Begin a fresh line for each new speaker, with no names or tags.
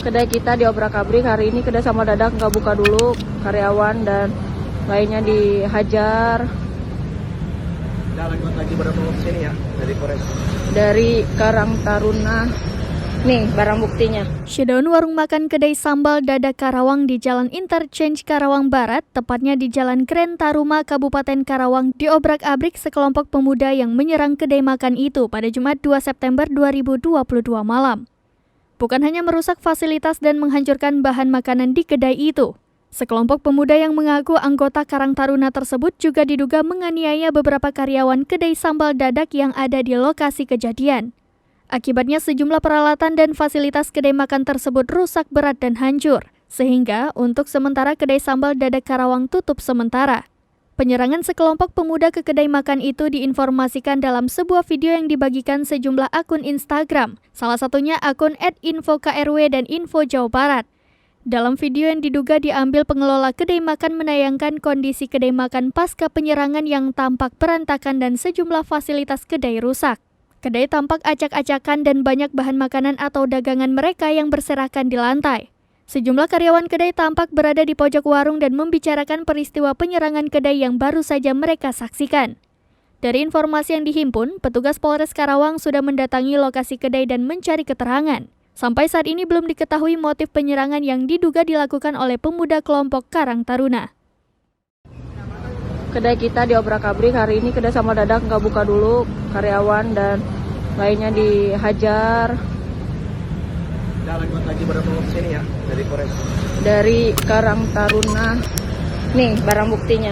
Kedai kita diobrak-abrik hari ini, kedai sama dadak nggak buka dulu, karyawan dan lainnya dihajar.
Lanjut lagi berapa sini ya dari Polres?
Dari Karang Taruna. Nih barang buktinya.
Shutdown warung makan kedai sambal dadak Karawang di Jalan Interchange Karawang Barat, tepatnya di Jalan Kren Taruma, Kabupaten Karawang, diobrak-abrik sekelompok pemuda yang menyerang kedai makan itu pada Jumat 2 September 2022 malam. Bukan hanya merusak fasilitas dan menghancurkan bahan makanan di kedai itu, sekelompok pemuda yang mengaku anggota Karang Taruna tersebut juga diduga menganiaya beberapa karyawan kedai sambal dadak yang ada di lokasi kejadian. Akibatnya sejumlah peralatan dan fasilitas kedai makan tersebut rusak berat dan hancur, sehingga untuk sementara kedai sambal dadak Karawang tutup sementara. Penyerangan sekelompok pemuda ke kedai makan itu diinformasikan dalam sebuah video yang dibagikan sejumlah akun Instagram, salah satunya akun @infokrw dan Info Jawa Barat. Dalam video yang diduga diambil pengelola kedai makan menayangkan kondisi kedai makan pasca penyerangan yang tampak berantakan dan sejumlah fasilitas kedai rusak. Kedai tampak acak-acakan dan banyak bahan makanan atau dagangan mereka yang berserakan di lantai. Sejumlah karyawan kedai tampak berada di pojok warung dan membicarakan peristiwa penyerangan kedai yang baru saja mereka saksikan. Dari informasi yang dihimpun, petugas Polres Karawang sudah mendatangi lokasi kedai dan mencari keterangan. Sampai saat ini belum diketahui motif penyerangan yang diduga dilakukan oleh pemuda kelompok Karang Taruna.
Kedai kita diobrak-abrik hari ini, kedai sama dadak nggak buka dulu, karyawan dan lainnya dihajar.
Lanjut lagi berapa sini ya dari Polres?
Dari Karang Taruna. Nih barang buktinya.